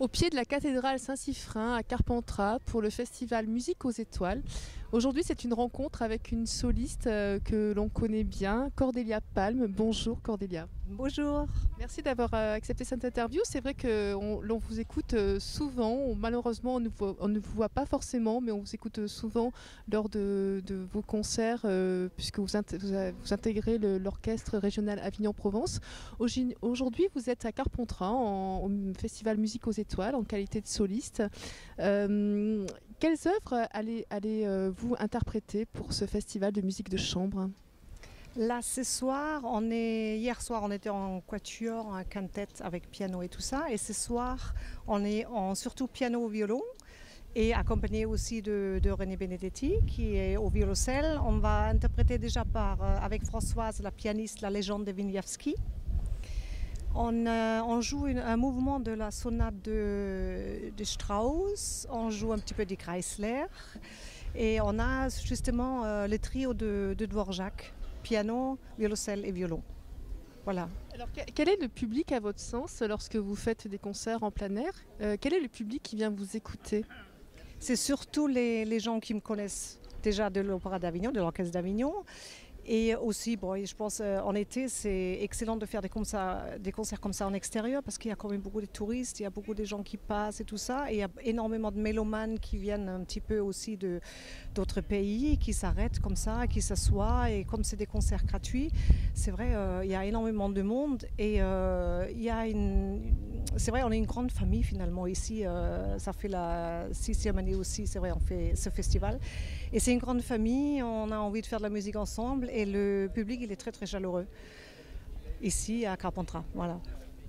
au pied de la cathédrale Saint-Siffrein à Carpentras pour le festival Musique aux étoiles. Aujourd'hui, c'est une rencontre avec une soliste que l'on connaît bien, Cordélia Palme. Bonjour Cordélia. Bonjour. Merci d'avoir accepté cette interview. C'est vrai que l'on vous écoute souvent. Malheureusement, on ne vous voit pas forcément, mais on vous écoute souvent lors de vos concerts, puisque vous intégrez l'orchestre régional Avignon-Provence. Aujourd'hui, vous êtes à Carpentras, au festival Musique aux étoiles, en qualité de soliste. Quelles œuvres allez-vous interpréter pour ce festival de musique de chambre ? Là, hier soir, on était en quatuor, en quintette avec piano et tout ça. Et ce soir, on est surtout piano-violon et accompagné aussi de René Benedetti qui est au violoncelle. On va interpréter déjà avec Françoise, la pianiste, la légende de Wieniawski. On joue un mouvement de la sonate de Strauss, on joue un petit peu du Kreisler et on a justement le trio de Dvorak. Piano, violoncelle et violon. Voilà. Alors, quel est le public à votre sens lorsque vous faites des concerts en plein air ? Quel est le public qui vient vous écouter ? C'est surtout les gens qui me connaissent déjà de l'Opéra d'Avignon, de l'Orchestre d'Avignon. Et aussi, je pense en été, c'est excellent de faire des concerts comme ça en extérieur parce qu'il y a quand même beaucoup de touristes, il y a beaucoup de gens qui passent et tout ça. Et il y a énormément de mélomanes qui viennent un petit peu aussi d'autres pays, qui s'arrêtent comme ça, qui s'assoient. Et comme c'est des concerts gratuits, c'est vrai, il y a énormément de monde. Et c'est vrai, on est une grande famille finalement ici. Ça fait la 6e année aussi, c'est vrai, on fait ce festival. Et c'est une grande famille, on a envie de faire de la musique ensemble. Et le public, il est très très chaleureux, ici à Carpentras, voilà.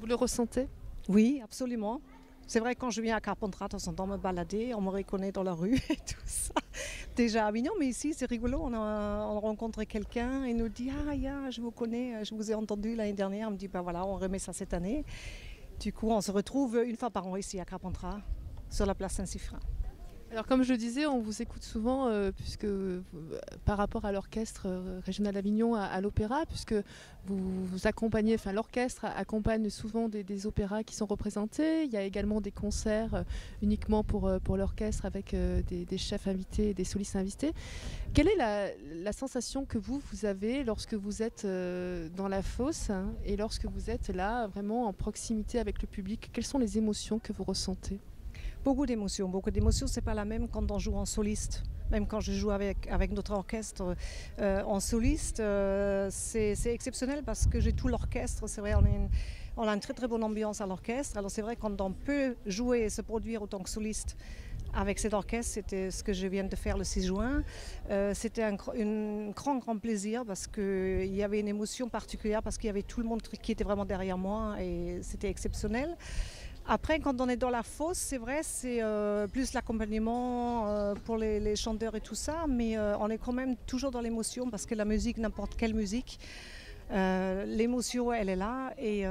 Vous le ressentez ? Oui, absolument. C'est vrai, quand je viens à Carpentras, de temps en temps me balader, on me reconnaît dans la rue et tout ça. Déjà à Avignon, mais ici c'est rigolo, on a rencontré quelqu'un et nous dit « Ah, je vous connais, je vous ai entendu l'année dernière ». On me dit « Voilà, on remet ça cette année ». Du coup, on se retrouve une fois par an ici à Carpentras, sur la place Saint-Siffrein. Alors comme je le disais, on vous écoute souvent puisque par rapport à l'orchestre régional d'Avignon, à l'opéra, puisque vous accompagnez, l'orchestre accompagne souvent des opéras qui sont représentés. Il y a également des concerts uniquement pour l'orchestre avec des chefs invités et des solistes invités. Quelle est la sensation que vous avez lorsque vous êtes dans la fosse et lorsque vous êtes là vraiment en proximité avec le public ? Quelles sont les émotions que vous ressentez ? Beaucoup d'émotions. C'est pas la même quand on joue en soliste. Même quand je joue avec notre orchestre en soliste, c'est exceptionnel parce que j'ai tout l'orchestre. C'est vrai, on a une très très bonne ambiance à l'orchestre. Alors c'est vrai, quand on peut jouer et se produire autant que soliste avec cet orchestre, c'était ce que je viens de faire le 6 juin. C'était un grand plaisir parce qu'il y avait une émotion particulière, parce qu'il y avait tout le monde qui était vraiment derrière moi et c'était exceptionnel. Après, quand on est dans la fosse, c'est vrai, c'est plus l'accompagnement pour les chanteurs et tout ça, mais on est quand même toujours dans l'émotion parce que la musique, n'importe quelle musique, l'émotion, elle est là et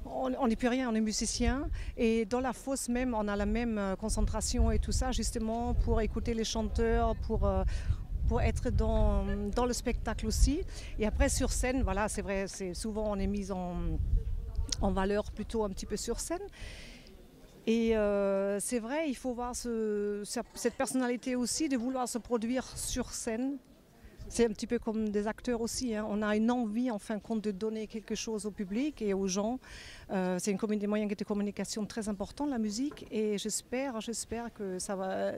on n'est plus rien, on est musicien. Et dans la fosse même, on a la même concentration et tout ça, justement pour écouter les chanteurs, pour être dans le spectacle aussi. Et après, sur scène, voilà, c'est vrai, souvent on est mis en valeur plutôt un petit peu sur scène. Et c'est vrai, il faut voir cette personnalité aussi de vouloir se produire sur scène. C'est un petit peu comme des acteurs aussi, hein. On a une envie en fin de compte de donner quelque chose au public et aux gens. C'est des moyens de communication très importants, la musique, et j'espère que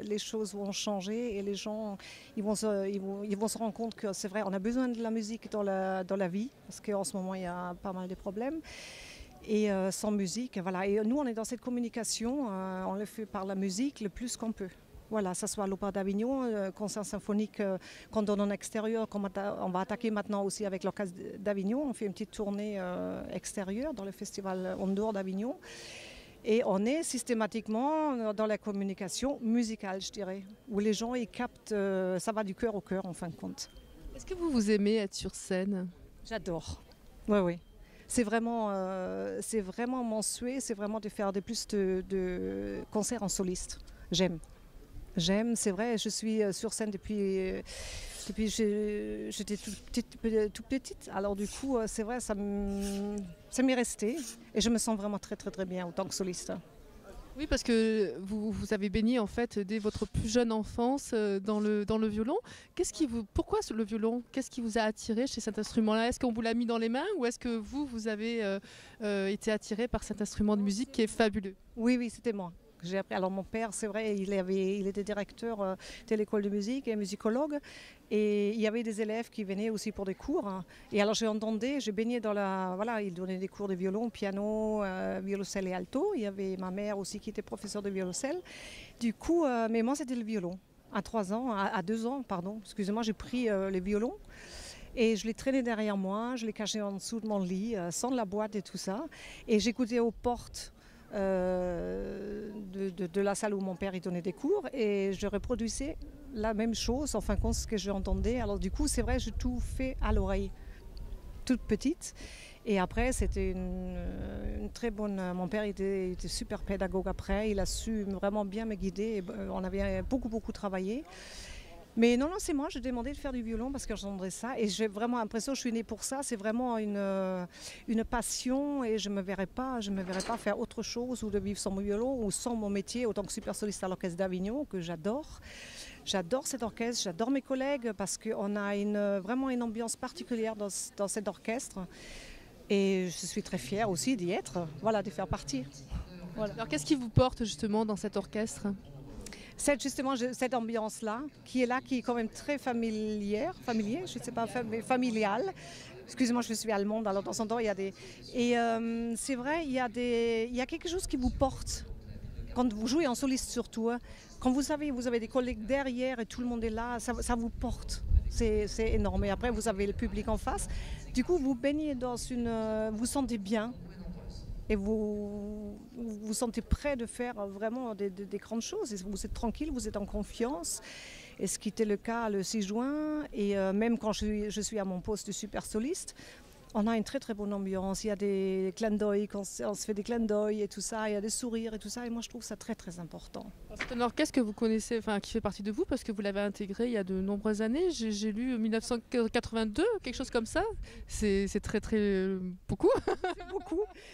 les choses vont changer et les gens ils vont se rendre compte que c'est vrai, on a besoin de la musique dans la vie, parce qu'en ce moment il y a pas mal de problèmes. Et sans musique, voilà. Et nous, on est dans cette communication, on le fait par la musique le plus qu'on peut. Voilà, ça soit à l'Opéra d'Avignon, concert symphonique qu'on donne en extérieur, on va attaquer maintenant aussi avec l'Orchestre d'Avignon. On fait une petite tournée extérieure dans le festival en dehors d'Avignon. Et on est systématiquement dans la communication musicale, je dirais, où les gens ils captent, ça va du cœur au cœur en fin de compte. Est-ce que vous aimez être sur scène ? J'adore, oui. C'est vraiment mon souhait, c'est vraiment de faire plus de concerts en soliste. J'aime, c'est vrai, je suis sur scène depuis j'étais toute petite. Alors du coup, c'est vrai, ça ça m'est resté et je me sens vraiment très très très bien en tant que soliste. Oui, parce que vous avez baigné en fait dès votre plus jeune enfance dans le violon. Pourquoi le violon? Qu'est-ce qui vous a attiré chez cet instrument-là? Est-ce qu'on vous l'a mis dans les mains ou est-ce que vous avez été attiré par cet instrument de musique qui est fabuleux? Oui, oui, c'était moi. J'ai appris. Alors mon père, c'est vrai, il était directeur de l'école de musique et musicologue. Et il y avait des élèves qui venaient aussi pour des cours. Hein. Et alors j'ai baigné dans la... Voilà, il donnait des cours de violon, piano, violoncelle et alto. Il y avait ma mère aussi qui était professeure de violoncelle. Du coup, mais moi c'était le violon. À 2 ans, pardon, excusez-moi, j'ai pris le violon. Et je l'ai traîné derrière moi, je l'ai caché en dessous de mon lit, sans la boîte et tout ça. Et j'écoutais aux portes de la salle où mon père y donnait des cours et je reproduisais la même chose, en fin de compte, ce que j'entendais. Alors du coup, c'est vrai, j'ai tout fait à l'oreille, toute petite. Et après, c'était une très bonne... Mon père était super pédagogue après, il a su vraiment bien me guider. On avait beaucoup travaillé. Mais non, c'est moi, j'ai demandé de faire du violon parce que j'entendais ça et j'ai vraiment l'impression que je suis née pour ça. C'est vraiment une passion et je ne me verrais pas faire autre chose ou de vivre sans mon violon ou sans mon métier autant que super soliste à l'Orchestre d'Avignon que j'adore. J'adore cet orchestre, j'adore mes collègues parce qu'on a vraiment une ambiance particulière dans cet orchestre et je suis très fière aussi d'y être, voilà, de faire partie. Voilà. Alors qu'est-ce qui vous porte justement dans cet orchestre ? Cette ambiance-là, qui est quand même très familier, je ne sais pas, familiale. Excusez-moi, je suis allemande, alors de temps en temps, il y a des... Et c'est vrai, il y a quelque chose qui vous porte. Quand vous jouez en soliste surtout, hein, quand vous avez des collègues derrière et tout le monde est là, ça vous porte. C'est énorme. Et après, vous avez le public en face. Du coup, vous baignez dans vous sentez bien. Et vous vous sentez prêt de faire vraiment des grandes choses. Vous êtes tranquille, vous êtes en confiance. Et ce qui était le cas le 6 juin. Et même quand je suis à mon poste de super soliste, on a une très très bonne ambiance. Il y a des clins d'œil, on se fait des clins d'œil et tout ça. Il y a des sourires et tout ça. Et moi, je trouve ça très très important. C'est un orchestre que vous connaissez, enfin qui fait partie de vous parce que vous l'avez intégré il y a de nombreuses années. J'ai lu 1982, quelque chose comme ça. C'est très très beaucoup.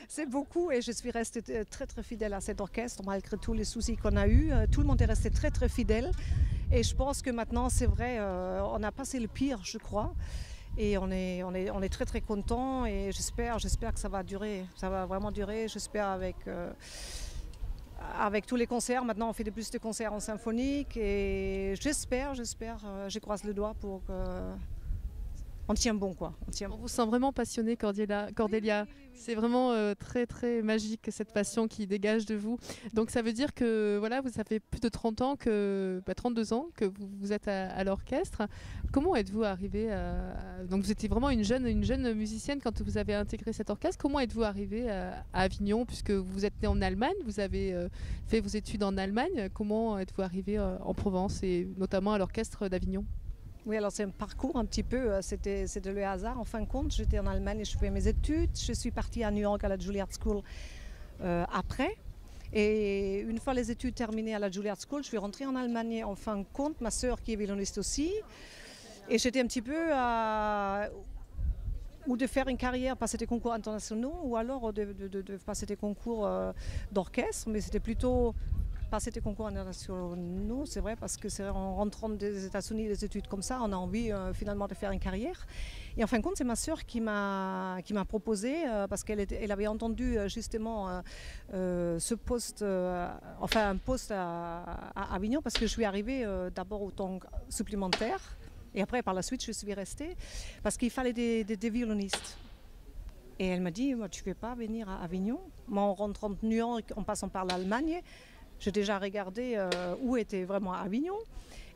C'est beaucoup. Et je suis restée très très fidèle à cet orchestre malgré tous les soucis qu'on a eus. Tout le monde est resté très très fidèle. Et je pense que maintenant, c'est vrai, on a passé le pire, je crois. Et on est très très contents et j'espère que ça va durer, ça va vraiment durer. J'espère avec tous les concerts. Maintenant, on fait de plus de concerts en symphonique et j'espère, je croise le doigt pour qu'on tient bon quoi. On vous sent vraiment passionnée, Cordélia. C'est vraiment très très magique cette passion qui dégage de vous. Donc ça veut dire que voilà, ça fait plus de 32 ans que vous êtes à l'orchestre. Comment êtes-vous arrivée Donc vous étiez vraiment une jeune musicienne quand vous avez intégré cet orchestre. Comment êtes-vous arrivée à Avignon puisque vous êtes née en Allemagne, vous avez fait vos études en Allemagne. Comment êtes-vous arrivée en Provence et notamment à l'orchestre d'Avignon ? Oui, alors c'est un parcours un petit peu, c'était le hasard. En fin de compte, j'étais en Allemagne et je faisais mes études. Je suis partie à New York à la Juilliard School après. Et une fois les études terminées à la Juilliard School, je suis rentrée en Allemagne en fin de compte. Ma sœur qui est violoniste aussi. Et j'étais un petit peu ou de faire une carrière, passer des concours internationaux, ou alors de passer des concours d'orchestre. Mais c'était plutôt... passer des concours internationaux, c'est vrai, parce que c'est en rentrant des États-Unis, des études comme ça, on a envie finalement de faire une carrière. Et en fin de compte, c'est ma sœur qui m'a proposé, parce qu'elle avait entendu justement ce poste, un poste à Avignon, parce que je suis arrivée d'abord au temps supplémentaire, et après par la suite je suis restée, parce qu'il fallait des violonistes. Et elle m'a dit, tu ne veux pas venir à Avignon? Moi, en rentrant de New York, en passant par l'Allemagne, j'ai déjà regardé où était vraiment Avignon.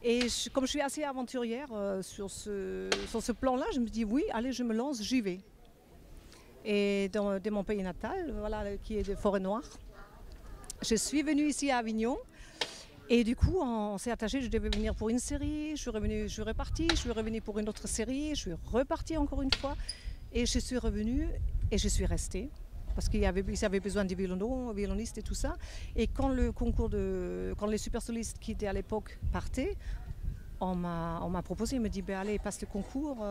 Et comme je suis assez aventurière sur ce plan-là, je me dis oui, allez, je me lance, j'y vais. Et de mon pays natal, voilà, qui est de Forêt-Noire, je suis venue ici à Avignon. Et du coup, on s'est attaché, je devais venir pour une série, je suis repartie, je suis revenue pour une autre série, je suis repartie encore une fois. Et je suis revenue et je suis restée. Parce qu'ils avaient besoin des violonistes et tout ça. Et quand les super solistes qui étaient à l'époque partaient, on m'a proposé, il me dit, allez, passe le concours,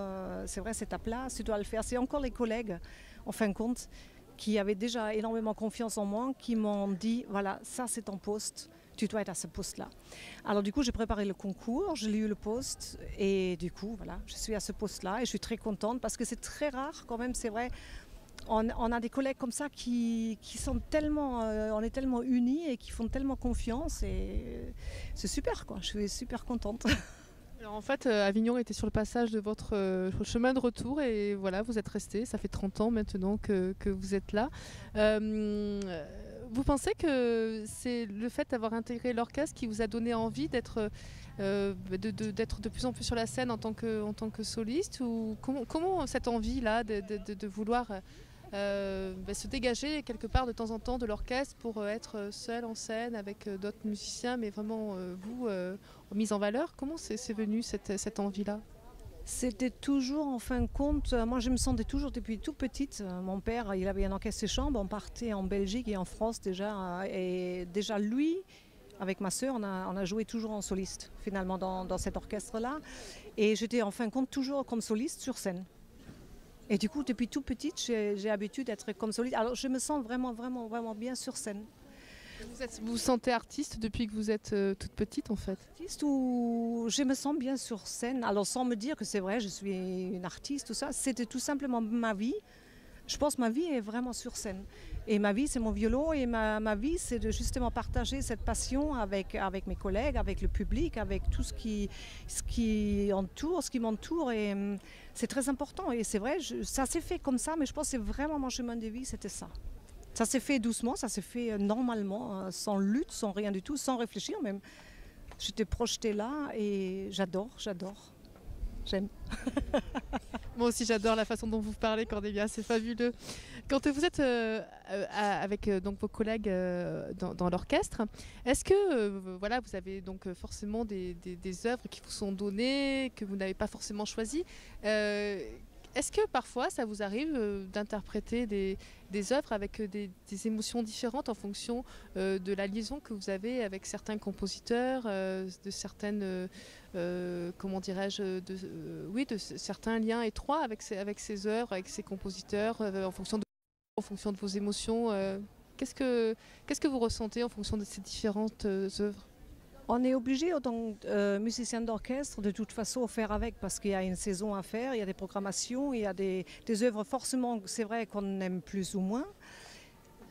c'est vrai, c'est ta place, tu dois le faire. C'est encore les collègues, en fin de compte, qui avaient déjà énormément confiance en moi, qui m'ont dit, voilà, ça c'est ton poste, tu dois être à ce poste-là. Alors du coup, j'ai préparé le concours, j'ai eu le poste et du coup, voilà, je suis à ce poste-là et je suis très contente parce que c'est très rare quand même, c'est vrai. On a des collègues comme ça qui sont tellement, on est tellement unis et qui font tellement confiance et c'est super quoi, je suis super contente. Alors en fait, Avignon était sur le passage de votre chemin de retour et voilà, vous êtes resté. Ça fait 30 ans maintenant que vous êtes là. Euh, Vous pensez que c'est le fait d'avoir intégré l'orchestre qui vous a donné envie d'être d'être de plus en plus sur la scène en tant que soliste ou comment cette envie-là de vouloir se dégager quelque part de temps en temps de l'orchestre pour être seul en scène avec d'autres musiciens, mais vraiment vous mise en valeur. Comment c'est venu cette envie-là? C'était toujours, en fin de compte, moi je me sentais toujours depuis toute petite. Mon père, il avait un orchestre de chambre, on partait en Belgique et en France déjà. Et déjà lui, avec ma sœur, on a joué toujours en soliste, finalement, dans cet orchestre-là. Et j'étais en fin de compte toujours comme soliste sur scène. Et du coup, depuis toute petite, j'ai l'habitude d'être comme soliste. Alors je me sens vraiment, vraiment, vraiment bien sur scène. Vous vous sentez artiste depuis que vous êtes toute petite en fait? Artiste où je me sens bien sur scène, alors sans me dire que c'est vrai, je suis une artiste, tout ça, c'était tout simplement ma vie. Je pense que ma vie est vraiment sur scène. Et ma vie, c'est mon violon et ma vie, c'est de justement partager cette passion avec mes collègues, avec le public, avec tout ce qui m'entoure. Et c'est très important. Et c'est vrai, ça s'est fait comme ça, mais je pense que c'est vraiment mon chemin de vie, c'était ça. Ça s'est fait doucement, ça s'est fait normalement, sans lutte, sans rien du tout, sans réfléchir même. J'étais projetée là et j'adore. J'aime. Moi aussi j'adore la façon dont vous parlez, Cordélia, c'est fabuleux. Quand vous êtes avec donc vos collègues dans l'orchestre, est-ce que voilà, vous avez donc forcément des œuvres qui vous sont données, que vous n'avez pas forcément choisies. Est-ce que parfois ça vous arrive d'interpréter des œuvres avec des émotions différentes en fonction de la liaison que vous avez avec certains compositeurs, de certaines, comment dirais-je, oui, de certains liens étroits avec ces œuvres, avec ces compositeurs, en fonction de vos émotions qu'est-ce que vous ressentez en fonction de ces différentes œuvres? On est obligé, en tant que musicien d'orchestre, de toute façon faire avec, parce qu'il y a une saison à faire, il y a des programmations, il y a des œuvres forcément, c'est vrai qu'on aime plus ou moins.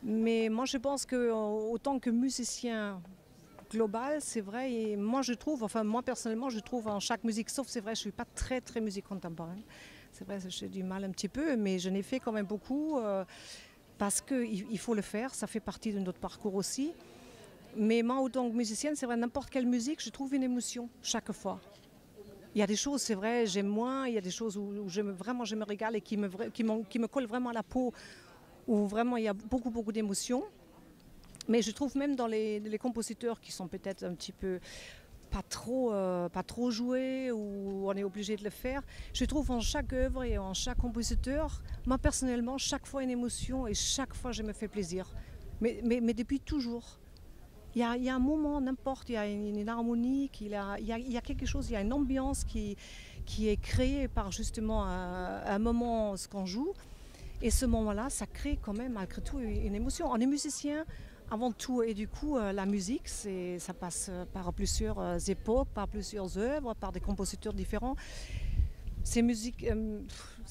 Mais moi je pense qu'autant que musicien global, c'est vrai, et moi je trouve, enfin moi personnellement je trouve en chaque musique, sauf c'est vrai, je ne suis pas très très musique contemporaine. C'est vrai, j'ai du mal un petit peu, mais je n'ai fait quand même beaucoup parce qu'il faut le faire, ça fait partie de notre parcours aussi. Mais moi, en tant que musicienne, c'est vrai, n'importe quelle musique, je trouve une émotion chaque fois. Il y a des choses, c'est vrai, j'aime moins, il y a des choses où je me régale et qui me collent vraiment à la peau, où vraiment il y a beaucoup d'émotions. Mais je trouve même dans les compositeurs qui sont peut-être un petit peu pas trop joués, où on est obligé de le faire, je trouve en chaque œuvre et en chaque compositeur, moi personnellement, chaque fois une émotion et chaque fois je me fais plaisir. Mais depuis toujours. Il y a un moment, n'importe, il y a une harmonie, il y a quelque chose, il y a une ambiance qui est créée par justement un moment, ce qu'on joue. Et ce moment-là, ça crée quand même malgré tout une émotion. On est musicien avant tout et du coup, la musique, ça passe par plusieurs époques, par plusieurs œuvres, par des compositeurs différents. C'est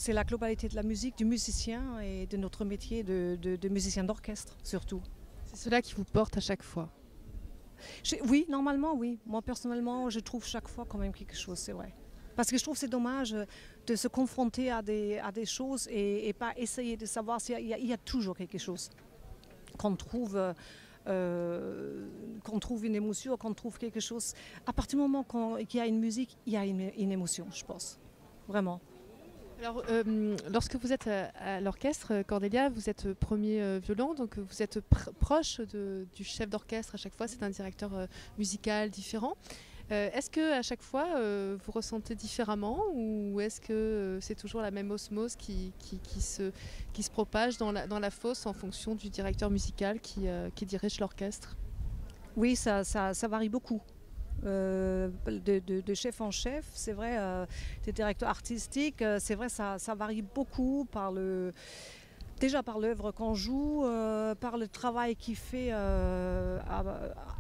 la globalité de la musique, du musicien et de notre métier de musicien d'orchestre surtout. C'est cela qui vous porte à chaque fois? Oui, normalement, oui. Moi, personnellement, je trouve chaque fois quand même quelque chose, c'est vrai. Parce que je trouve que c'est dommage de se confronter à des choses et pas essayer de savoir s'il y a toujours quelque chose. Qu'on trouve une émotion, qu'on trouve quelque chose. À partir du moment qu'il y a une musique, il y a une émotion, je pense. Vraiment. Alors, lorsque vous êtes à l'orchestre, Cordélia, vous êtes premier violon, donc vous êtes proche du chef d'orchestre à chaque fois, c'est un directeur musical différent. Est-ce que à chaque fois vous ressentez différemment ou est-ce que c'est toujours la même osmose qui se propage dans la fosse en fonction du directeur musical qui dirige l'orchestre? Oui, ça varie beaucoup. De chef en chef, c'est vrai, des directeurs artistiques, c'est vrai, ça varie beaucoup par Déjà par l'œuvre qu'on joue, par le travail qu'il fait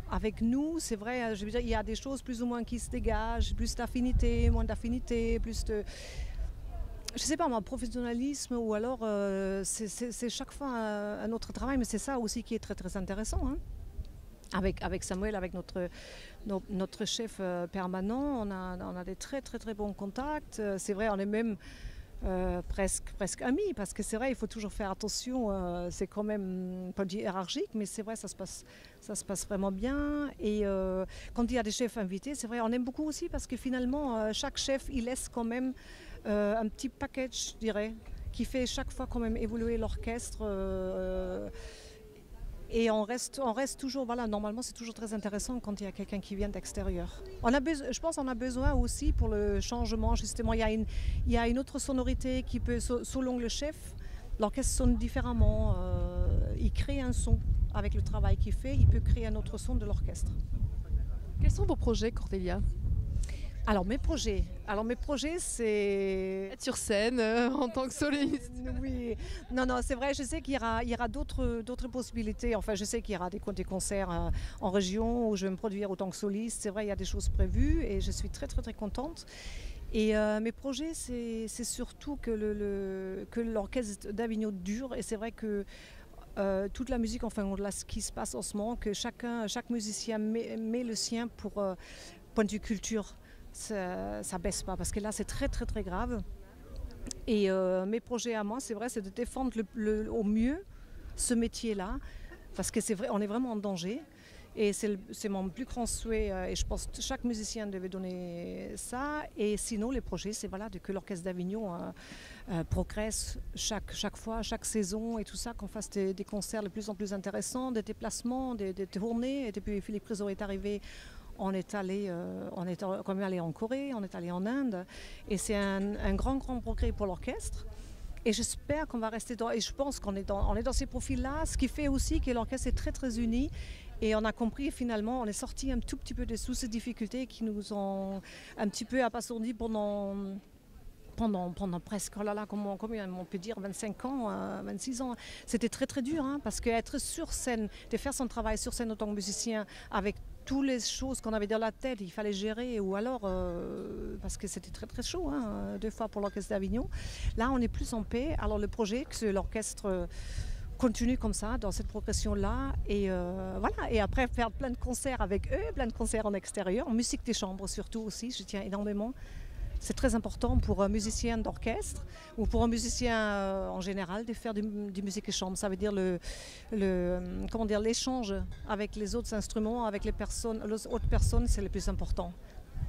avec nous, c'est vrai, je veux dire, il y a des choses plus ou moins qui se dégagent, plus d'affinité, moins d'affinité, plus de, je sais pas moi, professionnalisme, ou alors c'est chaque fois un autre travail, mais c'est ça aussi qui est très très intéressant, hein. Avec Samuel, avec notre chef permanent, on a des très très très bons contacts. C'est vrai, on est même presque amis, parce que c'est vrai, il faut toujours faire attention. C'est quand même pas dit hiérarchique, mais c'est vrai, ça se passe vraiment bien. Et quand il y a des chefs invités, c'est vrai, on aime beaucoup aussi, parce que finalement, chaque chef, il laisse quand même un petit package, je dirais, qui fait chaque fois quand même évoluer l'orchestre. Et on reste toujours, voilà, normalement c'est toujours très intéressant quand il y a quelqu'un qui vient d'extérieur. Je pense qu'on a besoin aussi pour le changement, justement, il y a une autre sonorité qui peut, selon le chef, l'orchestre sonne différemment, il crée un son avec le travail qu'il fait, il peut créer un autre son de l'orchestre. Quels sont vos projets, Cordélia? Alors mes projets, c'est... Être sur scène en tant que soliste. Oui, non, c'est vrai, je sais qu'il y aura d'autres possibilités. Enfin, je sais qu'il y aura des concerts en région où je vais me produire autant que soliste. C'est vrai, il y a des choses prévues et je suis très très très contente. Et mes projets, c'est surtout que l'orchestre d'Avignon dure. Et c'est vrai que toute la musique, enfin, là, ce qui se passe en ce moment, que chaque musicien met le sien pour point de vue culture. Ça baisse pas, parce que là c'est très très très grave. Et mes projets à moi, c'est vrai, c'est de défendre au mieux ce métier-là, parce que c'est vrai, on est vraiment en danger. Et c'est mon plus grand souhait, et je pense que chaque musicien devait donner ça. Et sinon, les projets, c'est voilà, que l'Orchestre d'Avignon progresse chaque fois, chaque saison et tout ça, qu'on fasse des concerts de plus en plus intéressants, des déplacements, des tournées. Et depuis Philippe Riso est arrivé, on est quand même allé en Corée, on est allé en Inde, et c'est un grand progrès pour l'orchestre. Et j'espère qu'on va rester et je pense qu'on est dans ces profils-là, ce qui fait aussi que l'orchestre est très très uni. Et on a compris, finalement, on est sorti un tout petit peu de sous ces difficultés qui nous ont un petit peu abasourdis pendant presque, oh là là, comment on peut dire, 25 ans, 26 ans. C'était très très dur, hein, parce qu'être sur scène, de faire son travail sur scène en tant que musicien, avec toutes les choses qu'on avait dans la tête, il fallait gérer, ou alors, parce que c'était très très chaud, hein, 2 fois pour l'Orchestre d'Avignon. Là, on est plus en paix. Alors le projet, que l'orchestre continue comme ça, dans cette progression-là, et voilà. Et après, faire plein de concerts avec eux, plein de concerts en extérieur, en musique des chambres surtout aussi, je tiens énormément. C'est très important pour un musicien d'orchestre ou pour un musicien en général de faire du musique de chambre. Ça veut dire l'échange avec les autres instruments, avec les autres personnes, c'est le plus important.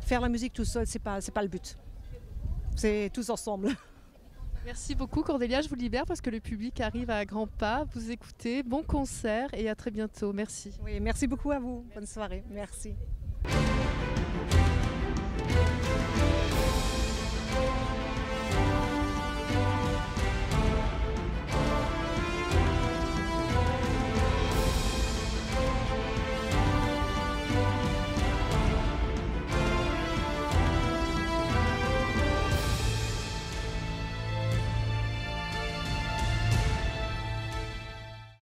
Faire la musique tout seul, c'est pas le but. C'est tous ensemble. Merci beaucoup, Cordélia. Je vous libère parce que le public arrive à grands pas. Vous écoutez. Bon concert et à très bientôt. Merci. Oui, merci beaucoup à vous. Bonne soirée. Merci.